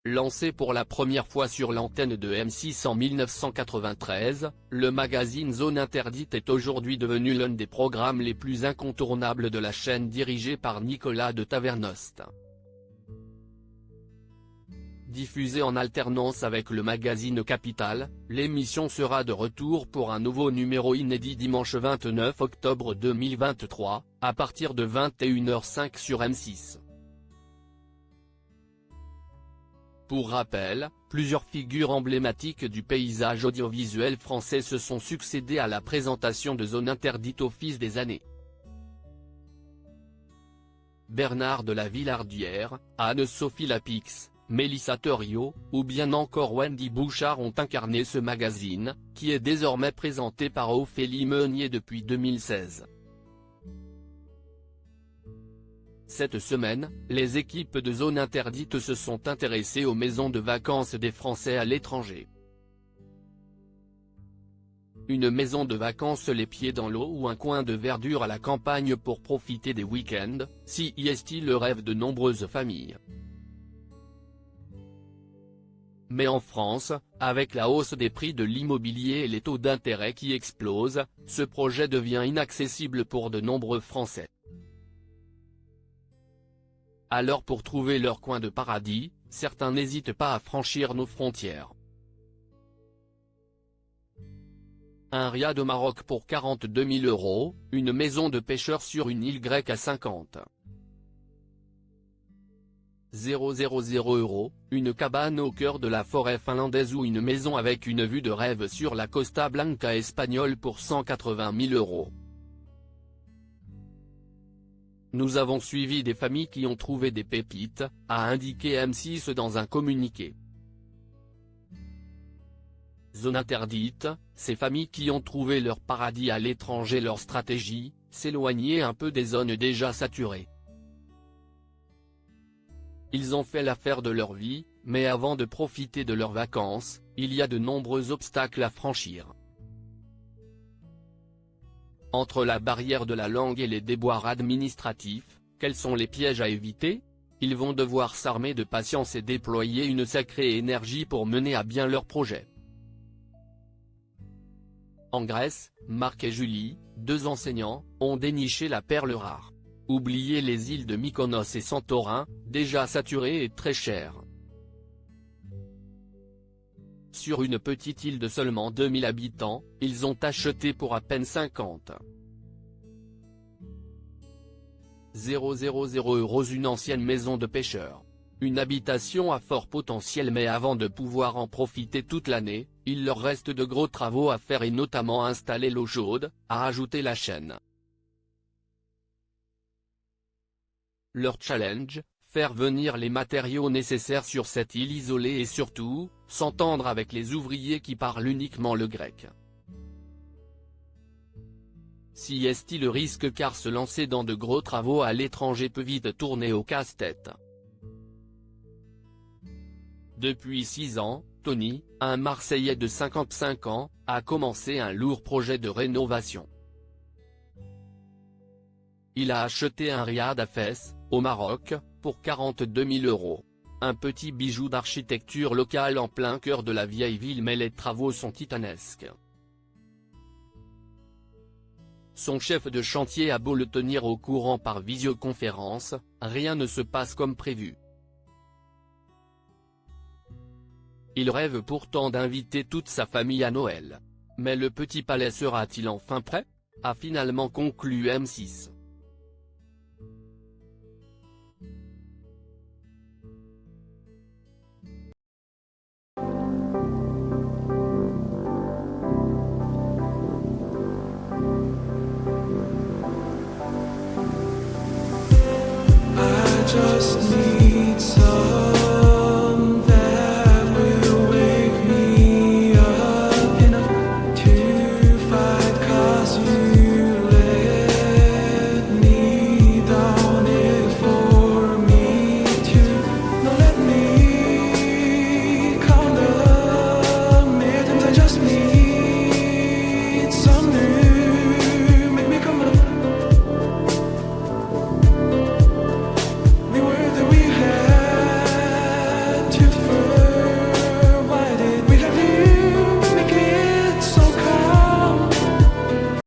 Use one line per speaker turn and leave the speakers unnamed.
Lancé pour la première fois sur l'antenne de M6 en 1993, le magazine Zone Interdite est aujourd'hui devenu l'un des programmes les plus incontournables de la chaîne dirigée par Nicolas de Tavernost. Diffusée en alternance avec le magazine Capital, l'émission sera de retour pour un nouveau numéro inédit dimanche 29 octobre 2023, à partir de 21h05 sur M6. Pour rappel, plusieurs figures emblématiques du paysage audiovisuel français se sont succédé à la présentation de Zone Interdite au fil des années. Bernard de la Villardière, Anne-Sophie Lapix, Mélissa Theriot, ou bien encore Wendy Bouchard ont incarné ce magazine, qui est désormais présenté par Ophélie Meunier depuis 2016. Cette semaine, les équipes de Zone Interdite se sont intéressées aux maisons de vacances des Français à l'étranger. Une maison de vacances les pieds dans l'eau ou un coin de verdure à la campagne pour profiter des week-ends, si est le rêve de nombreuses familles. Mais en France, avec la hausse des prix de l'immobilier et les taux d'intérêt qui explosent, ce projet devient inaccessible pour de nombreux Français. Alors pour trouver leur coin de paradis, certains n'hésitent pas à franchir nos frontières. Un riad au Maroc pour 42 000 €, une maison de pêcheur sur une île grecque à 50 000 €, une cabane au cœur de la forêt finlandaise ou une maison avec une vue de rêve sur la Costa Blanca espagnole pour 180 000 €. Nous avons suivi des familles qui ont trouvé des pépites, a indiqué M6 dans un communiqué. Zone Interdite, ces familles qui ont trouvé leur paradis à l'étranger. Leur stratégie, s'éloigner un peu des zones déjà saturées. Ils ont fait l'affaire de leur vie, mais avant de profiter de leurs vacances, il y a de nombreux obstacles à franchir. Entre la barrière de la langue et les déboires administratifs, quels sont les pièges à éviter? Ils vont devoir s'armer de patience et déployer une sacrée énergie pour mener à bien leur projet. En Grèce, Marc et Julie, deux enseignants, ont déniché la perle rare. Oubliez les îles de Mykonos et Santorin, déjà saturées et très chères. Sur une petite île de seulement 2000 habitants, ils ont acheté pour à peine 50 000 € une ancienne maison de pêcheur. Une habitation à fort potentiel, mais avant de pouvoir en profiter toute l'année, il leur reste de gros travaux à faire et notamment installer l'eau chaude, a ajouté la chaîne. Leur challenge, faire venir les matériaux nécessaires sur cette île isolée et surtout, s'entendre avec les ouvriers qui parlent uniquement le grec. Si est-il le risque, car se lancer dans de gros travaux à l'étranger peut vite tourner au casse-tête. Depuis 6 ans, Tony, un Marseillais de 55 ans, a commencé un lourd projet de rénovation. Il a acheté un riad à Fès, au Maroc, pour 42 000 €. Un petit bijou d'architecture locale en plein cœur de la vieille ville, mais les travaux sont titanesques. Son chef de chantier a beau le tenir au courant par visioconférence, rien ne se passe comme prévu. Il rêve pourtant d'inviter toute sa famille à Noël. Mais le petit palais sera-t-il enfin prêt? A finalement conclu M6.